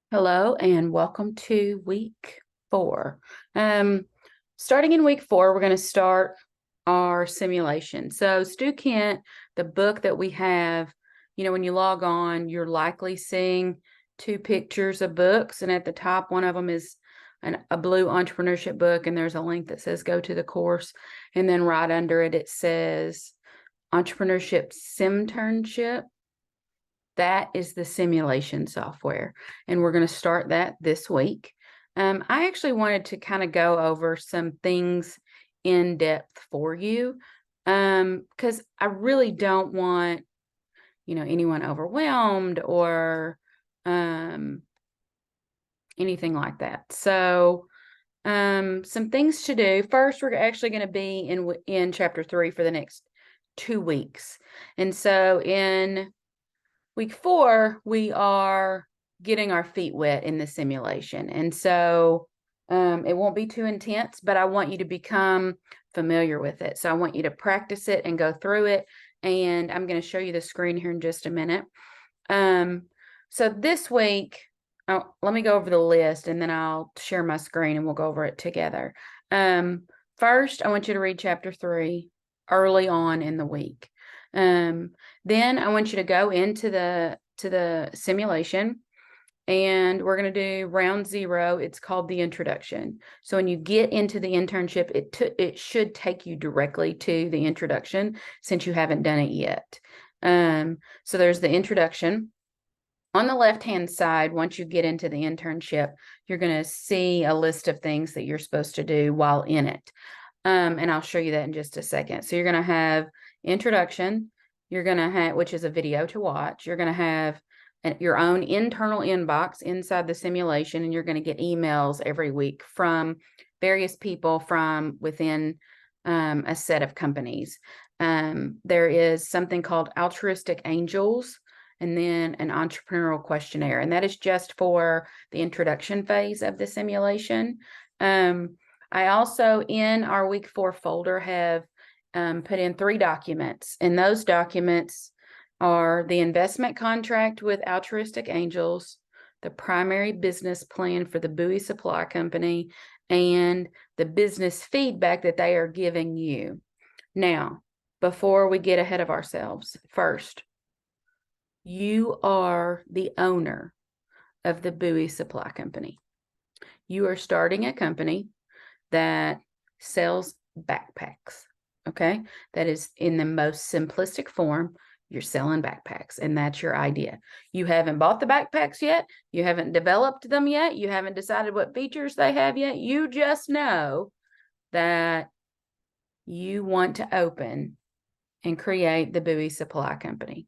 Hello and welcome to week 4. Starting in week 4, we're going to start our simulation. So Stu Kent, the book that we have, when you log on, you're likely seeing two pictures of books, and at the top, one of them is a blue entrepreneurship book, and there's a link that says go to the course, and then right under it, it says entrepreneurship simternship. That is the simulation software, and we're going to start that this week. I actually wanted to kind of go over some things in depth for you, because I really don't want, anyone overwhelmed or anything like that. So, some things to do. First, we're actually going to be in chapter 3 for the next 2 weeks, and so in week 4, we are getting our feet wet in the simulation. And so it won't be too intense, but I want you to become familiar with it. So I want you to practice it and go through it. And I'm going to show you the screen here in just a minute. So this week, let me go over the list and then I'll share my screen and we'll go over it together. First, I want you to read chapter 3 early on in the week. Then I want you to go into the simulation, and we're going to do round 0. It's called the introduction. So when you get into the internship, it should take you directly to the introduction since you haven't done it yet. So there's the introduction. On the left-hand side, once you get into the internship, you're going to see a list of things that you're supposed to do while in it. And I'll show you that in just a second. So you're going to have introduction, you're going to have, which is a video to watch. You're going to have your own internal inbox inside the simulation, and you're going to get emails every week from various people from within a set of companies. There is something called Altruistic Angels, and then an entrepreneurial questionnaire, and that is just for the introduction phase of the simulation. I also, in our week 4 folder, have put in 3 documents, and those documents are the investment contract with Altruistic Angels, the primary business plan for the Bowie Supply Company, and the business feedback that they are giving you. Now, before we get ahead of ourselves, first, you are the owner of the Bowie Supply Company. You are starting a company that sells backpacks, okay? That is, in the most simplistic form, you're selling backpacks, and that's your idea. You haven't bought the backpacks yet. You haven't developed them yet. You haven't decided what features they have yet. You just know that you want to open and create the Bowie Supply Company.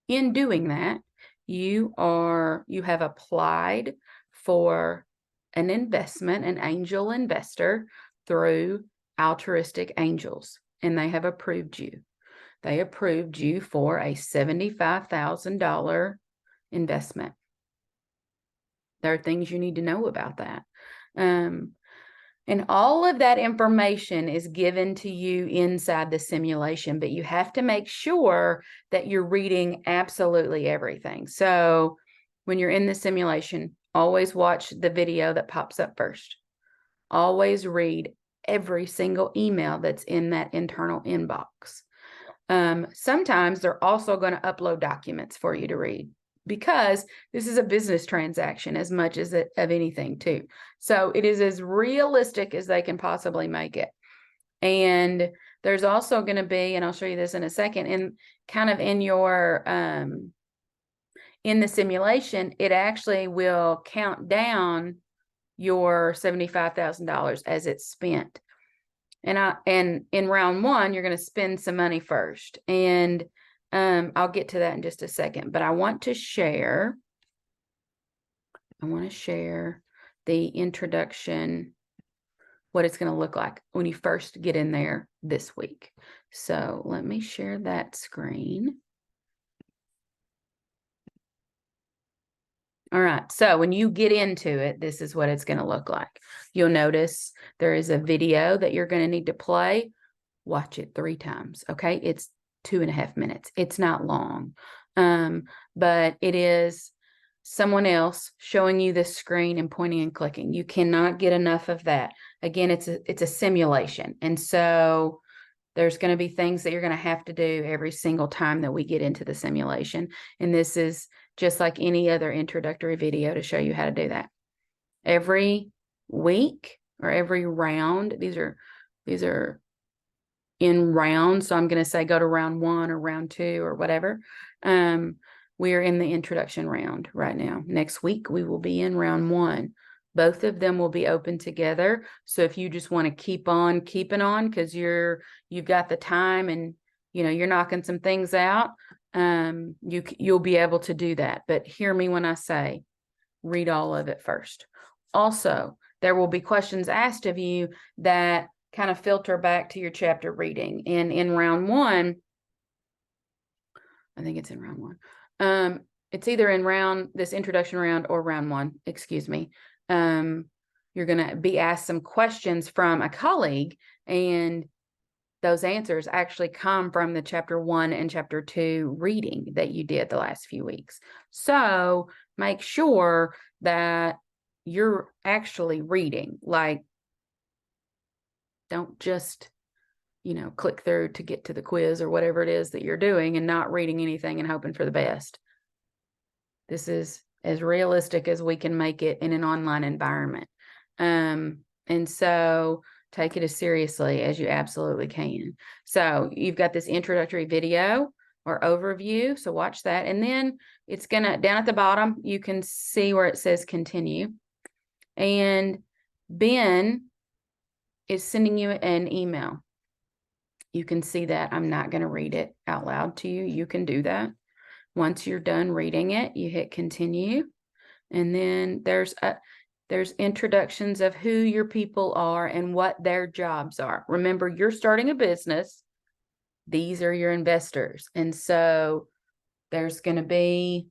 In doing that, you have applied for an investment, an angel investor through Altruistic Angels, and they have approved you. They approved you for a $75,000 investment. There are things you need to know about that. And all of that information is given to you inside the simulation, but you have to make sure that you're reading absolutely everything. So when you're in the simulation, always watch the video that pops up first. Always read every single email that's in that internal inbox. Sometimes they're also going to upload documents for you to read, because this is a business transaction as much as of anything too. So it is as realistic as they can possibly make it. And there's also going to be, and I'll show you this in a second, in kind of in your in the simulation, it actually will count down your $75,000 as it's spent. And in round 1, you're going to spend some money first, and I'll get to that in just a second, but I want to share the introduction, what it's going to look like when you first get in there this week. So let me share that screen. All right, so when you get into it, this is what it's going to look like. You'll notice there is a video that you're going to need to play. Watch it 3 times, okay? It's 2.5 minutes. It's not long, but it is someone else showing you this screen and pointing and clicking. You cannot get enough of that. Again, it's a simulation. And so there's going to be things that you're going to have to do every single time that we get into the simulation. And this is just like any other introductory video to show you how to do that. Every week or every round, these are in rounds. So I'm going to say go to round 1 or round 2 or whatever. We're in the introduction round right now. Next week, we will be in round 1. Both of them will be open together. So if you just want to keep on keeping on because you've got the time and you're knocking some things out, you'll be able to do that. But hear me when I say read all of it first. Also, there will be questions asked of you that kind of filter back to your chapter reading. And in round 1, I think it's in round 1. It's either in this introduction round or round 1, excuse me. You're going to be asked some questions from a colleague, and those answers actually come from the chapter 1 and chapter 2 reading that you did the last few weeks. So make sure that you're actually reading. Like, don't just click through to get to the quiz or whatever it is that you're doing and not reading anything and hoping for the best. This is as realistic as we can make it in an online environment. And so take it as seriously as you absolutely can. So you've got this introductory video or overview. So watch that. And then it's down at the bottom, you can see where it says continue. And Ben is sending you an email. You can see that. I'm not going to read it out loud to you. You can do that. Once you're done reading it, you hit continue. And then there's introductions of who your people are and what their jobs are. Remember, you're starting a business. These are your investors. And so there's going to be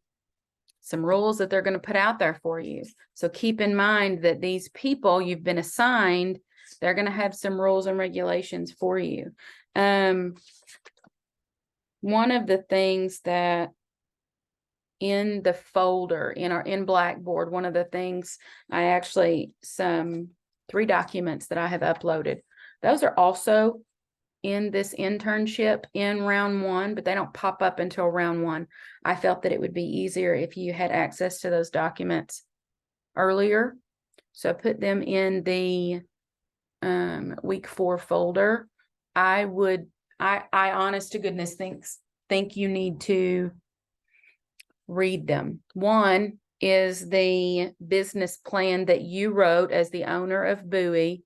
some rules that they're going to put out there for you. So keep in mind that these people you've been assigned, they're going to have some rules and regulations for you. One of the things that in the folder in Blackboard, one of the things some 3 documents that I have uploaded, those are also in this internship in round 1, but they don't pop up until round 1. I felt that it would be easier if you had access to those documents earlier. So I put them in the week 4 folder. I honest to goodness think you need to read them. One is the business plan that you wrote as the owner of Bowie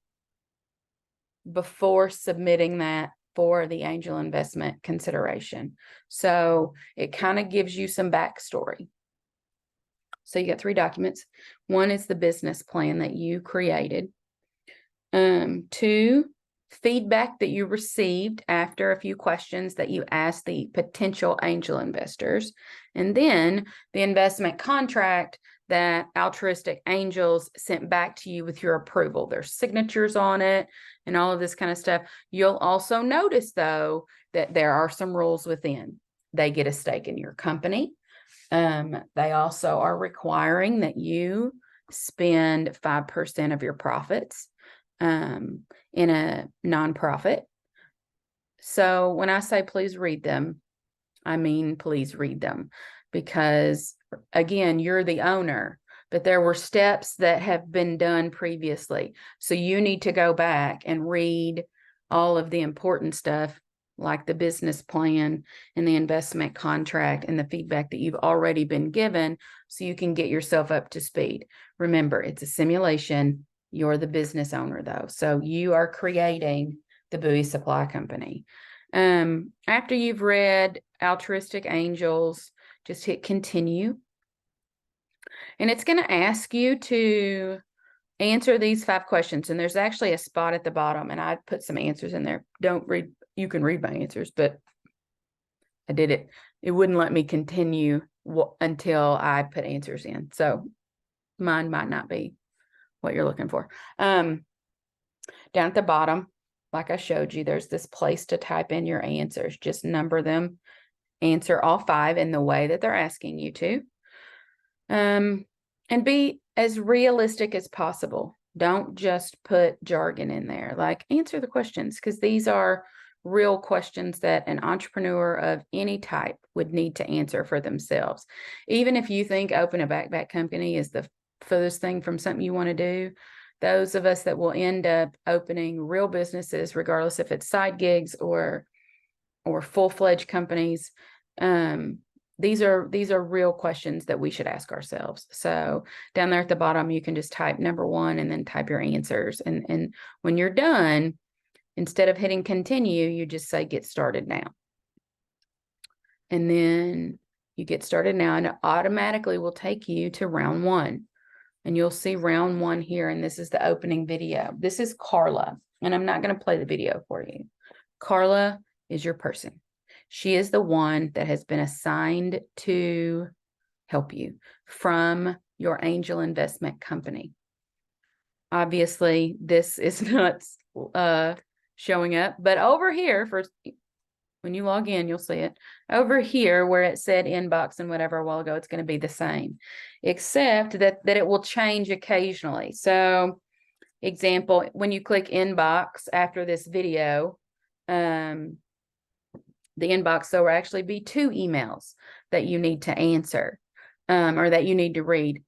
before submitting that for the angel investment consideration. So it kind of gives you some backstory. So you got 3 documents. One is the business plan that you created. 2, feedback that you received after a few questions that you asked the potential angel investors. And then the investment contract that Altruistic Angels sent back to you with your approval. There's signatures on it and all of this kind of stuff. You'll also notice, though, that there are some rules within. They get a stake in your company. They also are requiring that you spend 5% of your profits in a nonprofit. So when I say please read them, I mean please read them, because again, you're the owner, but there were steps that have been done previously. So you need to go back and read all of the important stuff, like the business plan and the investment contract and the feedback that you've already been given, so you can get yourself up to speed. Remember, it's a simulation. You're the business owner, though. So you are creating the Bowie Supply Company. After you've read Altruistic Angels, just hit continue. And it's going to ask you to answer these 5 questions. And there's actually a spot at the bottom, and I put some answers in there. Don't read, you can read my answers, but I did it. It wouldn't let me continue until I put answers in. So mine might not be what you're looking for. Down at the bottom, like I showed you, there's this place to type in your answers. Just number them, answer all 5 in the way that they're asking you to. And be as realistic as possible. Don't just put jargon in there. Like, answer the questions, because these are real questions that an entrepreneur of any type would need to answer for themselves. Even if you think open a backpack company is the furthest thing from something you want to do, those of us that will end up opening real businesses, regardless if it's side gigs or full-fledged companies, these are real questions that we should ask ourselves. So down there at the bottom, you can just type number 1 and then type your answers. And when you're done, instead of hitting continue, you just say get started now. And then you get started now, and it automatically will take you to round 1. And you'll see round 1 here. And this is the opening video. This is Carla. And I'm not going to play the video for you. Carla is your person. She is the one that has been assigned to help you from your angel investment company. Obviously, this is not showing up, but over here, when you log in, you'll see it. Over here where it said inbox and whatever a while ago, it's going to be the same, except that it will change occasionally. So, example, when you click inbox after this video, the inbox, there will actually be 2 emails that you need to answer, or that you need to read.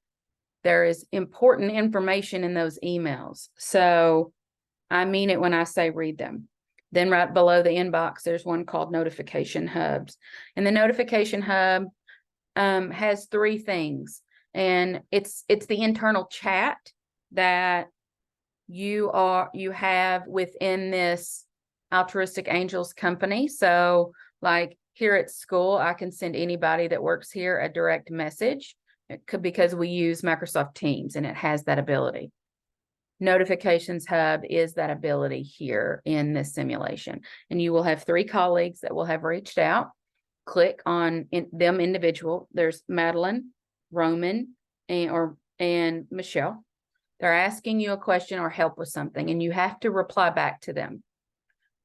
There is important information in those emails. So I mean it when I say read them. Then right below the inbox, there's one called notification hubs. And the notification hub has 3 things. And it's the internal chat that you have within this Altruistic Angels company. So like here at school, I can send anybody that works here a direct message. It could, because we use Microsoft Teams and it has that ability. Notifications Hub is that ability here in this simulation. And you will have 3 colleagues that will have reached out. Click on them individual. There's Madeline, Roman, and Michelle. They're asking you a question or help with something, and you have to reply back to them.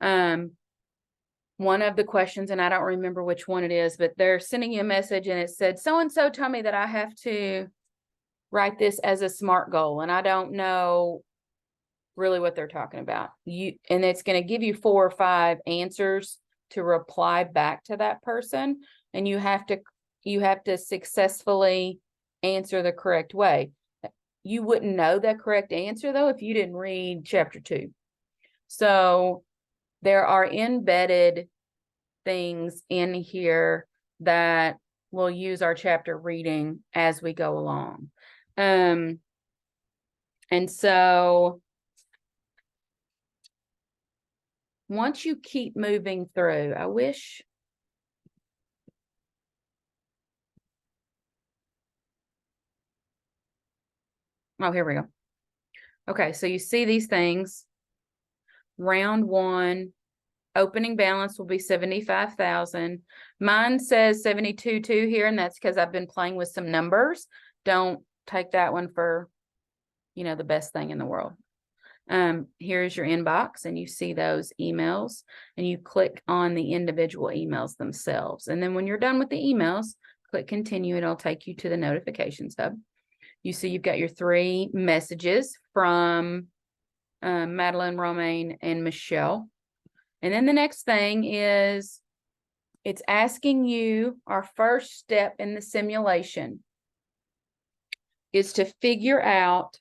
One of the questions, and I don't remember which one it is, but they're sending you a message and it said, so-and-so told me that I have to write this as a SMART goal. And I don't know really what they're talking about. And it's going to give you 4 or 5 answers to reply back to that person. And you have to successfully answer the correct way. You wouldn't know the correct answer though if you didn't read chapter 2. So there are embedded things in here that we'll use our chapter reading as we go along. And so once you keep moving through, I wish. Oh, here we go. Okay, so you see these things. Round 1, opening balance will be 75,000. Mine says 72.2 here, and that's because I've been playing with some numbers. Don't take that one for, the best thing in the world. Here's your inbox, and you see those emails, and you click on the individual emails themselves. And then when you're done with the emails, click continue, and it'll take you to the notifications hub. You see you've got your 3 messages from Madeline, Romaine, and Michelle. And then the next thing is it's asking you, our first step in the simulation is to figure out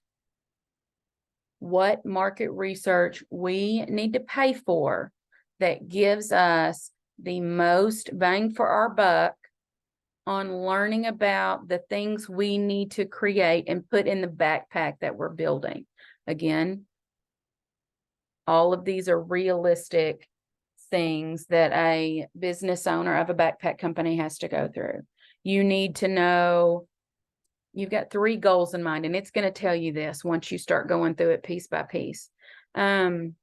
what market research we need to pay for that gives us the most bang for our buck on learning about the things we need to create and put in the backpack that we're building. Again, all of these are realistic things that a business owner of a backpack company has to go through. You need to know you've got 3 goals in mind, and it's going to tell you this once you start going through it piece by piece. It's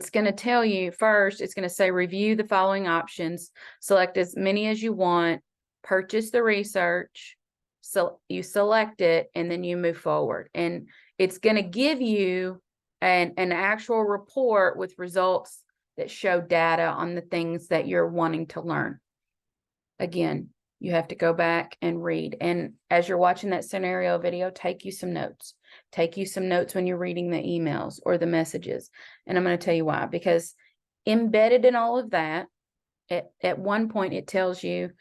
going to tell you first, it's going to say review the following options, select as many as you want, purchase the research, so you select it, and then you move forward. And it's going to give you an actual report with results that show data on the things that you're wanting to learn. Again, You have to go back and read. And as you're watching that scenario video, take you some notes. Take you some notes when you're reading the emails or the messages. And I'm going to tell you why. Because embedded in all of that, at one point, it tells you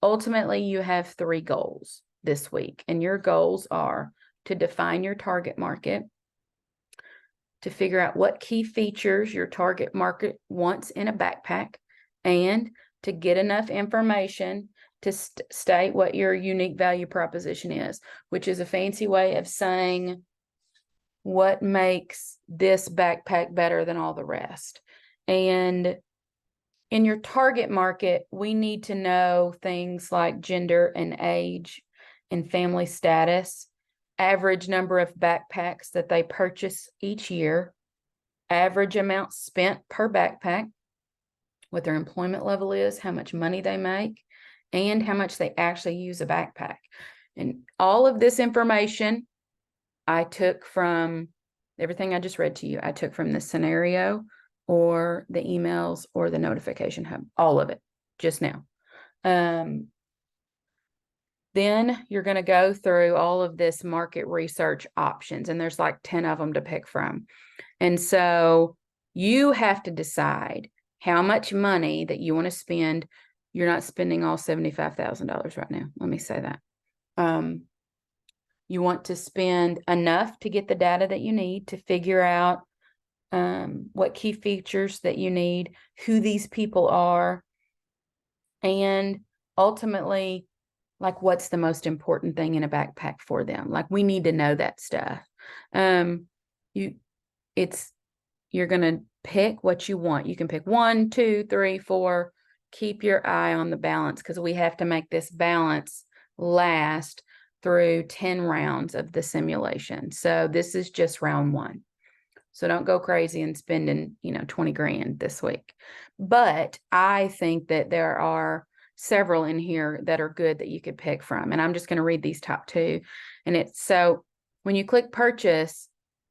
ultimately you have 3 goals this week. And your goals are to define your target market, to figure out what key features your target market wants in a backpack, and to get enough information to state what your unique value proposition is, which is a fancy way of saying what makes this backpack better than all the rest. And in your target market, we need to know things like gender and age and family status, average number of backpacks that they purchase each year, average amount spent per backpack, what their employment level is, how much money they make, and how much they actually use a backpack. And all of this information I took from everything I just read to you. I took from the scenario or the emails or the notification hub, all of it just now. Then you're going to go through all of this market research options, and there's like 10 of them to pick from. And so you have to decide how much money that you want to spend. You're not spending all $75,000 right now. Let me say that. You want to spend enough to get the data that you need to figure out what key features that you need, who these people are, and ultimately, like, what's the most important thing in a backpack for them. Like, we need to know that stuff. You're going to pick what you want. You can pick 1, 2, 3, 4. Keep your eye on the balance, because we have to make this balance last through 10 rounds of the simulation. So this is just round 1. So don't go crazy and spending, 20 grand this week. But I think that there are several in here that are good that you could pick from. And I'm just going to read these top 2. And it's so when you click purchase,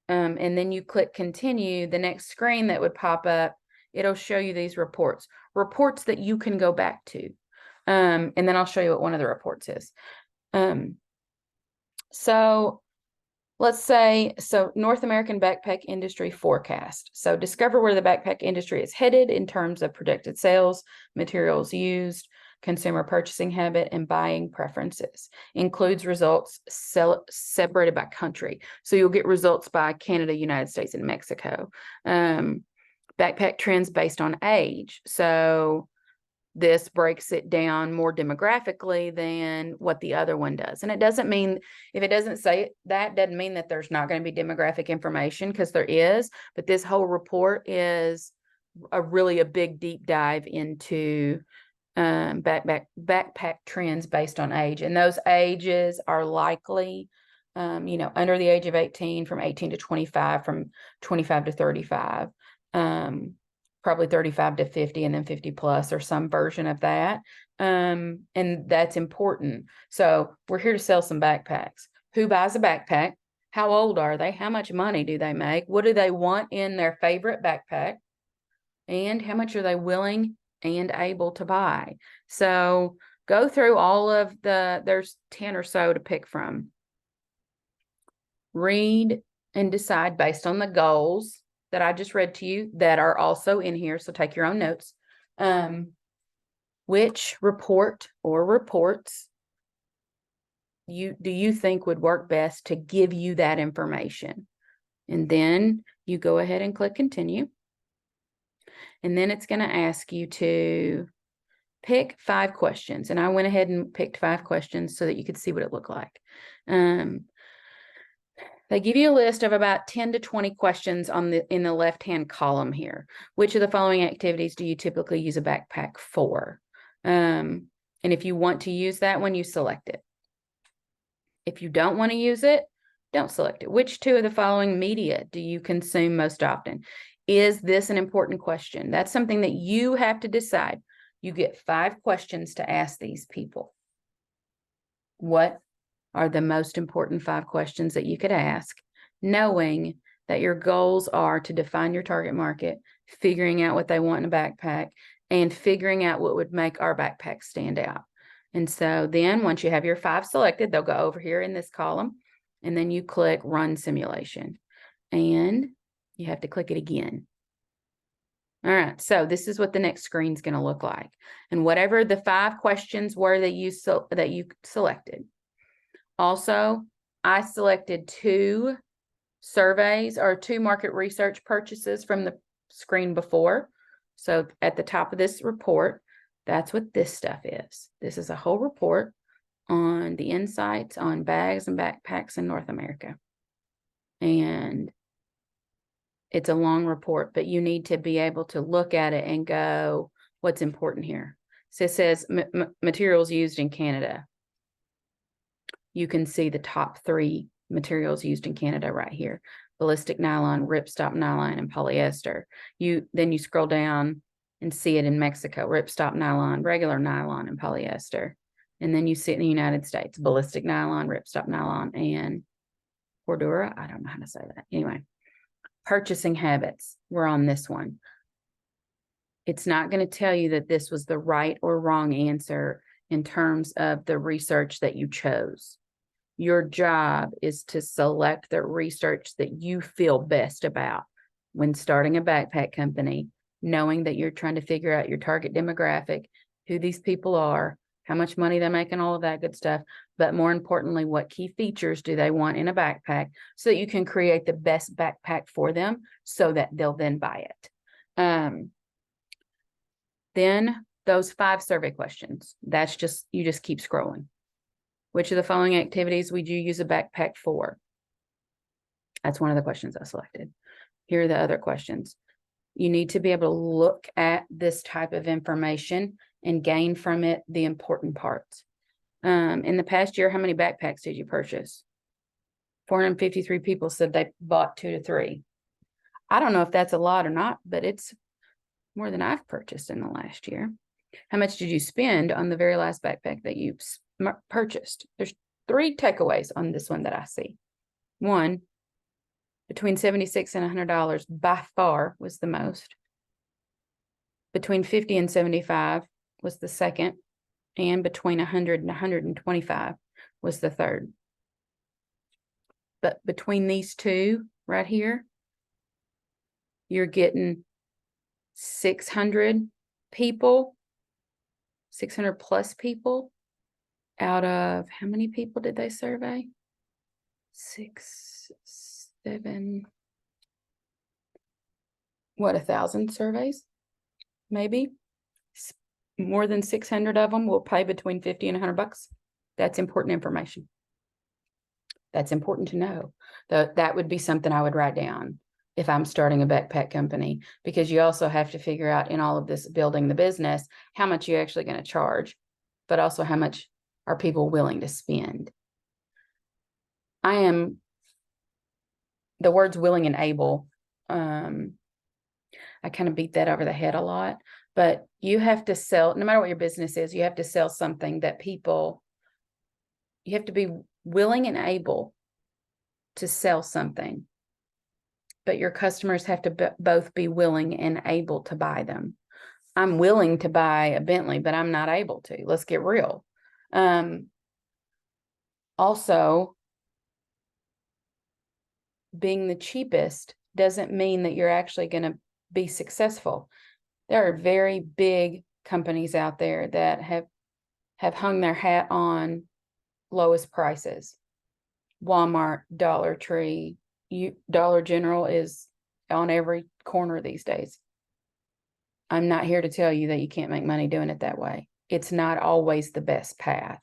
and then you click continue, the next screen that would pop up, it'll show you these reports that you can go back to. And then I'll show you what one of the reports is. So let's say, North American backpack industry forecast. So discover where the backpack industry is headed in terms of predicted sales, materials used, consumer purchasing habit, and buying preferences. Includes results separated by country. So you'll get results by Canada, United States, and Mexico. Backpack trends based on age. So this breaks it down more demographically than what the other one does. And it doesn't mean, if it doesn't say that, doesn't mean that there's not going to be demographic information, because there is. But this whole report is a big deep dive into backpack trends based on age. And those ages are likely, under the age of 18, from 18 to 25, from 25 to 35. Probably 35 to 50, and then 50 plus, or some version of that. And that's important. So we're here to sell some backpacks. Who buys a backpack? How old are they? How much money do they make? What do they want in their favorite backpack? And how much are they willing and able to buy? So go through all of there's 10 or so to pick from. Read and decide based on the goals that I just read to you that are also in here. So take your own notes. Which report or reports do you think would work best to give you that information? And then you go ahead and click continue. And then it's going to ask you to pick 5 questions. And I went ahead and picked 5 questions so that you could see what it looked like. They give you a list of about 10 to 20 questions in the left-hand column here. Which of the following activities do you typically use a backpack for? And if you want to use that one, you select it. If you don't want to use it, don't select it. Which 2 of the following media do you consume most often? Is this an important question? That's something that you have to decide. You get 5 questions to ask these people. What are the most important 5 questions that you could ask, knowing that your goals are to define your target market, figuring out what they want in a backpack, and figuring out what would make our backpack stand out. And so then once you have your 5 selected, they'll go over here in this column, and then you click Run Simulation, and you have to click it again. All right, so this is what the next screen is going to look like. And whatever the 5 questions were that you selected. Also, I selected 2 surveys or 2 market research purchases from the screen before. So at the top of this report, that's what this stuff is. This is a whole report on the insights on bags and backpacks in North America. And it's a long report, but you need to be able to look at it and go, what's important here? So it says materials used in Canada. You can see the top 3 materials used in Canada right here: ballistic nylon, ripstop nylon, and polyester. Then you scroll down and see it in Mexico: ripstop nylon, regular nylon, and polyester. And then you see it in the United States: ballistic nylon, ripstop nylon, and Cordura. I don't know how to say that. Anyway, purchasing habits. We're on this one. It's not going to tell you that this was the right or wrong answer in terms of the research that you chose. Your job is to select the research that you feel best about when starting a backpack company, knowing that you're trying to figure out your target demographic, who these people are, how much money they make, and all of that good stuff. But more importantly, what key features do they want in a backpack so that you can create the best backpack for them so that they'll then buy it. Then those 5 survey questions, that's just, you just keep scrolling. Which of the following activities would you use a backpack for? That's one of the questions I selected. Here are the other questions. You need to be able to look at this type of information and gain from it the important parts. In the past year, how many backpacks did you purchase? 453 people said they bought 2 to 3. I don't know if that's a lot or not, but it's more than I've purchased in the last year. How much did you spend on the very last backpack that you purchased? There's 3 takeaways on this one that I see. 1, between $76 and $100 by far was the most. Between $50 and $75 was the second, and between $100 and $125 was the third. But between these 2 right here, you're getting 600 people, 600 plus people out of, how many people did they survey? 6, 7, 1,000 surveys, maybe. More than 600 of them will pay between 50 and 100 bucks. That's important information. That's important to know. That would be something I would write down if I'm starting a backpack company, because you also have to figure out in all of this building the business, how much you're actually going to charge, but also how much are people willing to spend. The words willing and able, I kind of beat that over the head a lot, but you have to sell, no matter what your business is, you have to sell something that you have to be willing and able to sell something, but your customers have to both be willing and able to buy them. I'm willing to buy a Bentley, but I'm not able to. Let's get real. Also, being the cheapest doesn't mean that you're actually going to be successful. There are very big companies out there that have hung their hat on lowest prices. Walmart, Dollar Tree, Dollar General is on every corner these days. I'm not here to tell you that you can't make money doing it that way. It's not always the best path.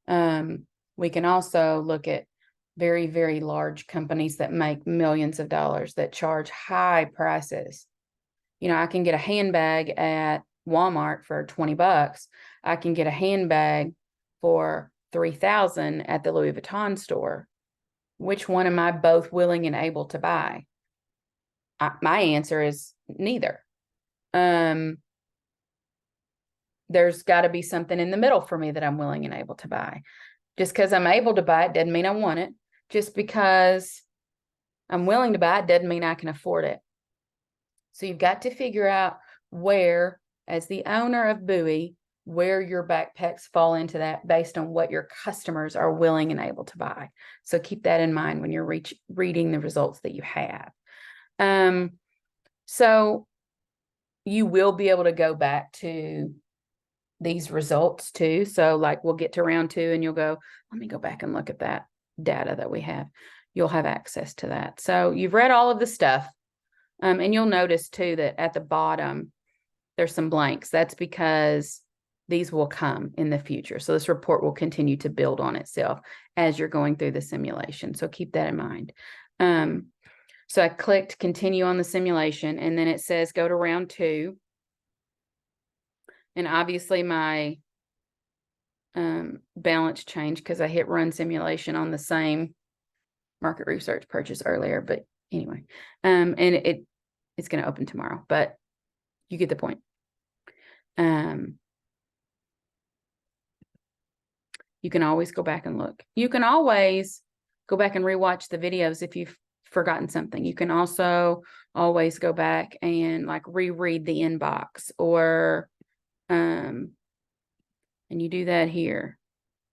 We can also look at very, very large companies that make millions of dollars that charge high prices. You know, I can get a handbag at Walmart for 20 bucks. I can get a handbag for $3,000 at the Louis Vuitton store. Which one am I both willing and able to buy? My answer is neither. There's got to be something in the middle for me that I'm willing and able to buy. Just because I'm able to buy it doesn't mean I want it. Just because I'm willing to buy it doesn't mean I can afford it. So you've got to figure out where, as the owner of Bowie, where your backpacks fall into that based on what your customers are willing and able to buy. So keep that in mind when you're reading the results that you have. So you will be able to go back to these results too. So like we'll get to round 2 and you'll go, let me go back and look at that data that we have. You'll have access to that. So you've read all of the stuff. And you'll notice too that at the bottom, there's some blanks. That's because these will come in the future. So this report will continue to build on itself as you're going through the simulation. So keep that in mind. So I clicked continue on the simulation, and then it says go to round 2. And obviously my balance changed because I hit run simulation on the same market research purchase earlier. But anyway, and it's going to open tomorrow, but you get the point. You can always go back and look. You can always go back and rewatch the videos if you've forgotten something. You can also always go back and like reread the inbox, or and you do that here.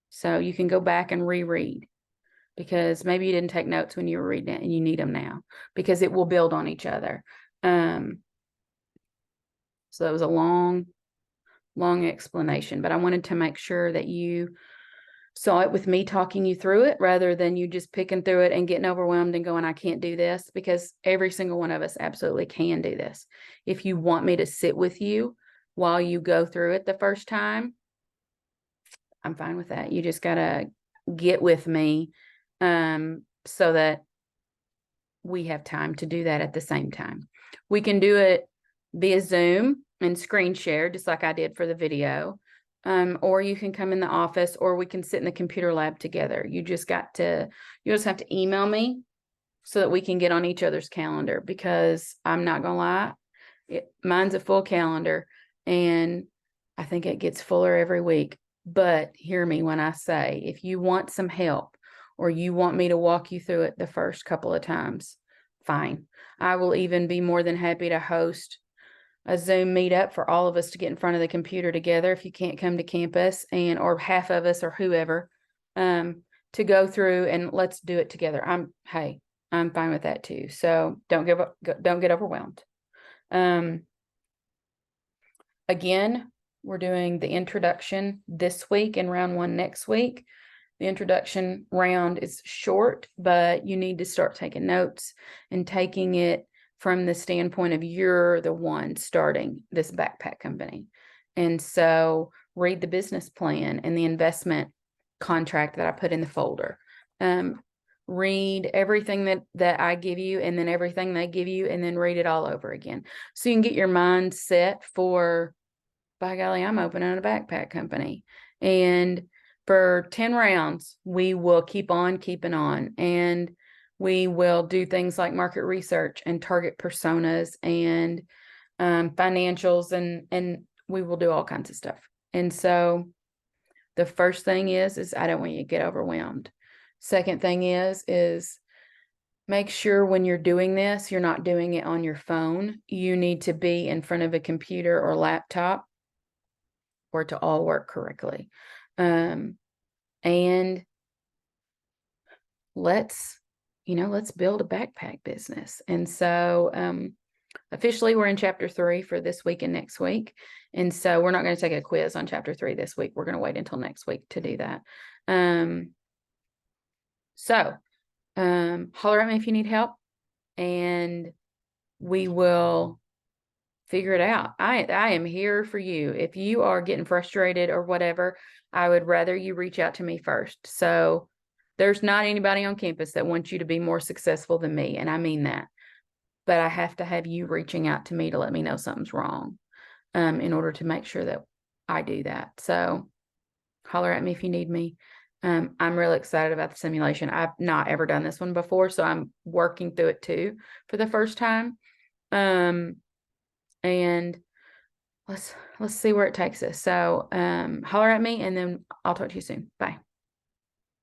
So you can go back and reread, because maybe you didn't take notes when you were reading it and you need them now, because it will build on each other. So that was a long explanation, but I wanted to make sure that you saw it with me talking you through it, rather than you just picking through it and getting overwhelmed and going, I can't do this, because every single one of us absolutely can do this. If you want me to sit with you while you go through it the first time, I'm fine with that. You just got to get with me so that we have time to do that at the same time. We can do it via Zoom and screen share, just like I did for the video. Or you can come in the office, or we can sit in the computer lab together. You just have to email me so that we can get on each other's calendar, because I'm not gonna lie, mine's a full calendar and I think it gets fuller every week. But hear me when I say, if you want some help or you want me to walk you through it the first couple of times, fine. I will even be more than happy to host a Zoom meetup for all of us to get in front of the computer together if you can't come to campus, or half of us or whoever, to go through and let's do it together. I'm fine with that too. So don't get overwhelmed. Again, we're doing the introduction this week and round 1 next week. The introduction round is short, but you need to start taking notes and taking it from the standpoint of you're the one starting this backpack company. And so read the business plan and the investment contract that I put in the folder. Read everything that I give you, and then everything they give you, and then read it all over again. So you can get your mind set for, by golly, I'm opening a backpack company. And for 10 rounds, we will keep on keeping on. And we will do things like market research and target personas and financials, and we will do all kinds of stuff. And so the first thing is I don't want you to get overwhelmed. Second thing is make sure when you're doing this, you're not doing it on your phone. You need to be in front of a computer or laptop for it to all work correctly. And let's build a backpack business. And so officially we're in chapter 3 for this week and next week. And so we're not going to take a quiz on chapter 3 this week. We're going to wait until next week to do that. So holler at me if you need help, and we will figure it out. I am here for you. If you are getting frustrated or whatever, I would rather you reach out to me first. So there's not anybody on campus that wants you to be more successful than me, and I mean that. But I have to have you reaching out to me to let me know something's wrong, in order to make sure that I do that. So holler at me if you need me. I'm really excited about the simulation. I've not ever done this one before, so I'm working through it too for the first time. And let's see where it takes us. So holler at me, and then I'll talk to you soon. Bye.